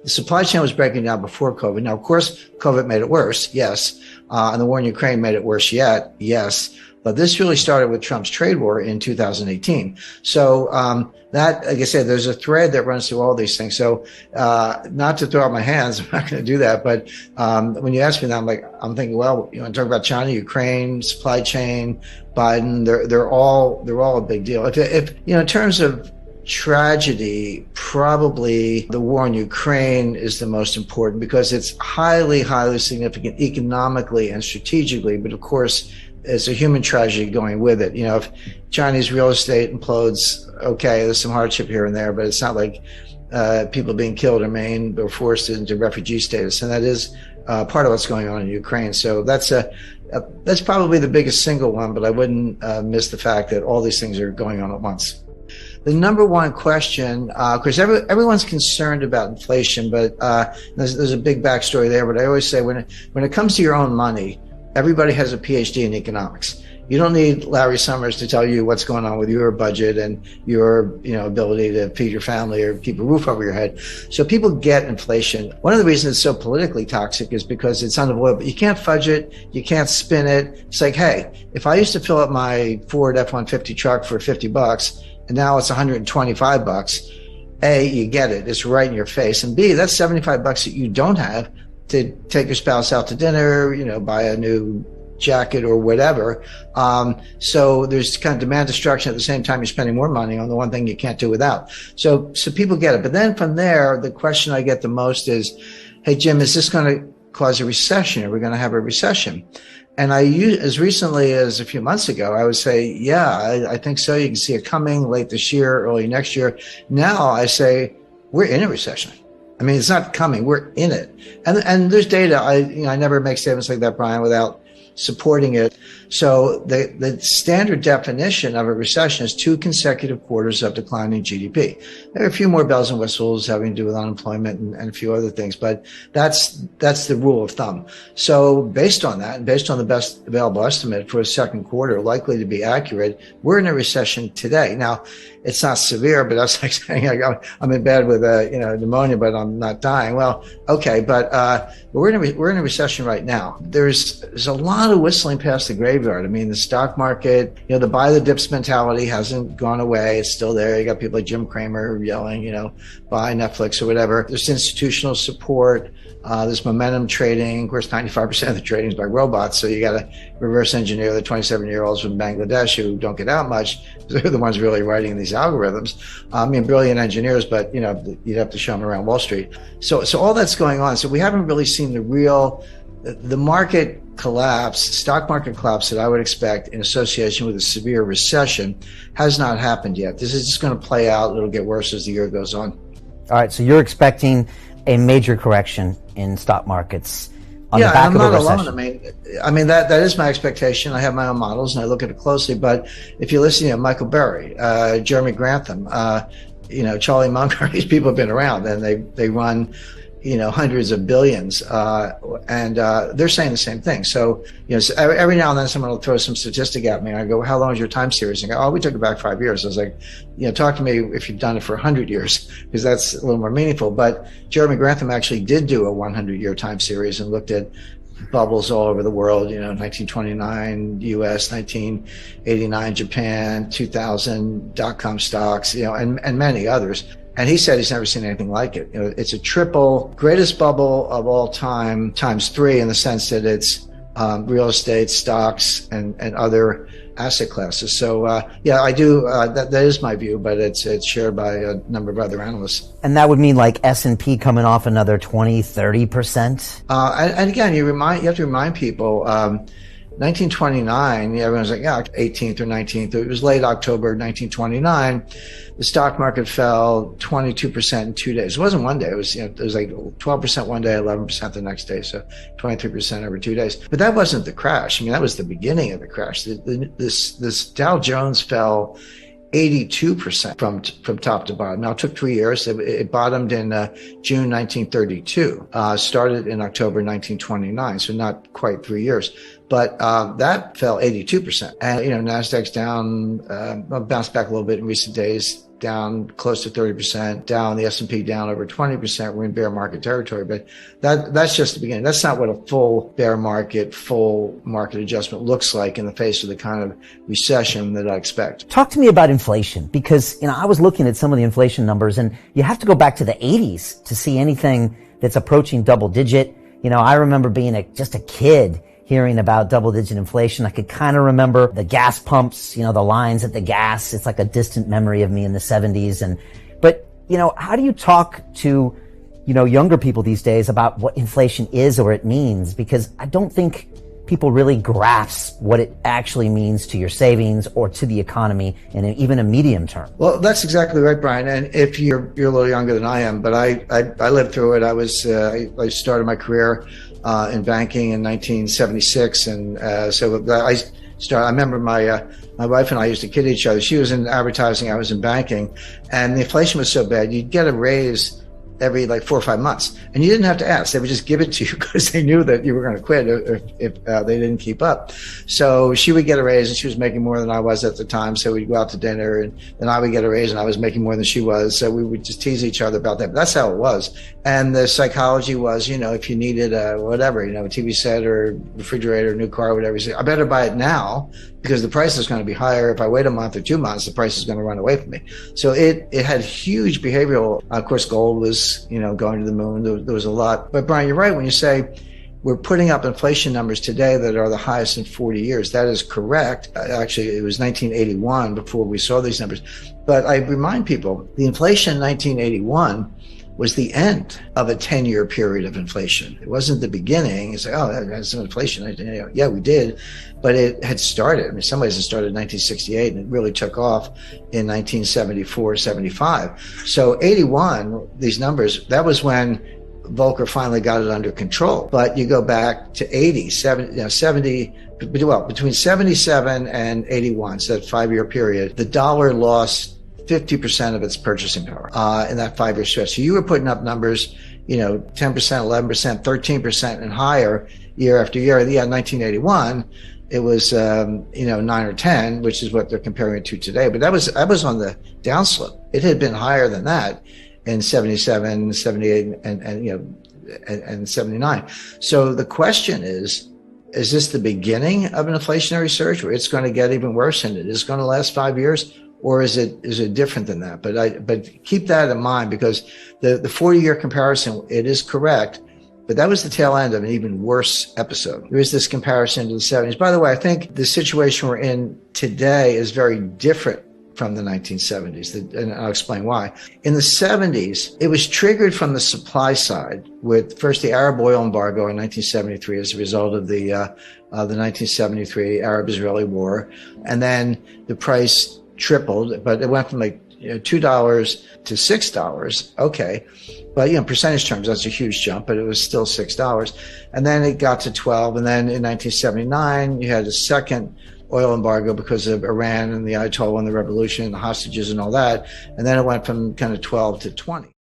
The supply chain was breaking down before COVID. Now, of course, COVID made it worse, yes. And the war in Ukraine made it worse yet, yes. But this really started with Trump's trade war in 2018. So that, like I said, there's a thread that runs through all these things. So not to throw out my hands, I'm not going to do that. But when you ask me that, I'm thinking, well, you want to talk about China, Ukraine, supply chain, Biden, they're all a big deal. If in terms of tragedy, probably the war in Ukraine is the most important because it's highly, highly significant economically and strategically. But of course, it's a human tragedy going with it. If Chinese real estate implodes, okay, there's some hardship here and there, but it's not like people being killed or maimed or forced into refugee status. And that is part of what's going on in Ukraine. So that's probably the biggest single one, but I wouldn't miss the fact that all these things are going on at once. The number one question, because everyone's concerned about inflation, but there's a big backstory there. But I always say when it comes to your own money, everybody has a PhD in economics. You don't need Larry Summers to tell you what's going on with your budget and your ability to feed your family or keep a roof over your head. So people get inflation. One of the reasons it's so politically toxic is because it's unavoidable. You can't fudge it. You can't spin it. It's like, hey, if I used to fill up my Ford F-150 truck for $50 and now it's $125, A, you get it. It's right in your face. And B, that's $75 that you don't have to take your spouse out to dinner, buy a new jacket or whatever. So there's kind of demand destruction at the same time you're spending more money on the one thing you can't do without. So people get it. But then from there, the question I get the most is, hey, Jim, is this going to cause a recession? Are we going to have a recession? And as recently as a few months ago, I would say, yeah, I think so. You can see it coming late this year, early next year. Now I say we're in a recession. I mean, it's not coming. We're in it. And there's data. I never make statements like that, Brian, without supporting it. So the standard definition of a recession is 2 consecutive quarters of declining GDP. There are a few more bells and whistles having to do with unemployment and a few other things, but that's the rule of thumb. So based on that, and based on the best available estimate for a second quarter, likely to be accurate, we're in a recession today. Now, it's not severe, but that's like saying I'm in bed with pneumonia, but I'm not dying. Well, okay, but we're in a recession right now. There's a lot of whistling past the graveyard. I mean, the stock market, the buy the dips mentality hasn't gone away. It's still there. You got people like Jim Cramer yelling, buy Netflix or whatever. There's institutional support. There's momentum trading. Of course, 95% of the trading is by robots. So you got to reverse engineer the 27-year-olds from Bangladesh who don't get out much. They're the ones really writing these algorithms. Brilliant engineers, but you'd have to show them around Wall Street. So all that's going on. So we haven't really seen the market collapse, stock market collapse that I would expect in association with a severe recession has not happened yet. This is just going to play out. It'll get worse as the year goes on. All right. So you're expecting a major correction in stock markets on the back of a recession. I'm not alone. I mean that is my expectation. I have my own models and I look at it closely. But if you listen to Michael Burry, Jeremy Grantham, Charlie Munger, these people have been around and they run hundreds of billions, and they're saying the same thing. So, so every now and then someone will throw some statistic at me, and I go, "How long is your time series?" And I go, "Oh, we took it back 5 years." I was like, talk to me if you've done it for 100 years, because that's a little more meaningful. But Jeremy Grantham actually did do a 100-year time series and looked at bubbles all over the world, 1929 US, 1989 Japan, 2000 dot-com stocks, and many others. And he said he's never seen anything like it. It's a triple greatest bubble of all time times 3 in the sense that it's real estate, stocks, and other asset classes. So I do. That is my view, but it's shared by a number of other analysts. And that would mean like S&P coming off another 20-30%. And again, you have to remind people. 1929, everyone's like, 18th or 19th. It was late October 1929. The stock market fell 22% in 2 days. It wasn't one day. It was like 12% one day, 11% the next day. So 23% over 2 days. But that wasn't the crash. That was the beginning of the crash. This Dow Jones fell 82% from top to bottom. Now, it took 3 years. It bottomed in June 1932, started in October 1929, so not quite 3 years. But that fell 82%. And, NASDAQ's down, bounced back a little bit in recent days, down close to 30%, down the S&P down over 20%. We're in bear market territory, but that's just the beginning. That's not what a full bear market, full market adjustment looks like in the face of the kind of recession that I expect. Talk to me about inflation, because I was looking at some of the inflation numbers, and you have to go back to the 80s to see anything that's approaching double digit. I remember being just a kid hearing about double-digit inflation. I could kind of remember the gas pumps, the lines at the gas. It's like a distant memory of me in the 70s. But how do you talk to, younger people these days about what inflation is or it means? Because I don't think people really grasp what it actually means to your savings or to the economy in even a medium term. Well, that's exactly right, Brian. And if you're a little younger than I am, but I lived through it. I started my career in banking in 1976, and I remember my wife and I used to kid each other. She was in advertising, I was in banking, and the inflation was so bad, you'd get a raise every 4 or 5 months, and you didn't have to ask. They would just give it to you because they knew that you were going to quit if they didn't keep up. So she would get a raise, and she was making more than I was at the time. So we'd go out to dinner, and then I would get a raise, and I was making more than she was. So we would just tease each other about that. But that's how it was. And the psychology was, if you needed a TV set or refrigerator, new car, whatever, you say, I better buy it now because the price is going to be higher. If I wait a month or 2 months, the price is going to run away from me. So it had huge behavioral. Of course, gold was, going to the moon. There was a lot. But Brian, you're right when you say we're putting up inflation numbers today that are the highest in 40 years. That is correct. Actually, it was 1981 before we saw these numbers. But I remind people, the inflation in 1981 was the end of a 10-year period of inflation. It wasn't the beginning. You say, that's some inflation. Yeah, we did. But it had started. In some ways, it started in 1968, and it really took off in 1974, 75. So 81, these numbers, that was when Volcker finally got it under control. But you go back to 80, 70, between 77 and 81, so that 5-year period, the dollar lost 50% of its purchasing power in that 5-year stretch. So you were putting up numbers, 10%, 11%, 13% and higher year after year. Yeah, 1981, it was 9 or 10, which is what they're comparing it to today. But that was on the downslope. It had been higher than that in 77, 78, and 79. So the question is this the beginning of an inflationary surge where it's going to get even worse and it is going to last 5 years? Or is it different than that? But keep that in mind, because the 40-year comparison, it is correct, but that was the tail end of an even worse episode. There is this comparison to the 70s. By the way, I think the situation we're in today is very different from the 1970s, and I'll explain why. In the 70s, it was triggered from the supply side with first the Arab oil embargo in 1973 as a result of the 1973 Arab-Israeli war, and then the price tripled, but it went from $2 to $6. Okay. But, in percentage terms, that's a huge jump, but it was still $6. And then it got to 12. And then in 1979, you had a second oil embargo because of Iran and the Ayatollah and the revolution and the hostages and all that. And then it went from kind of 12 to 20.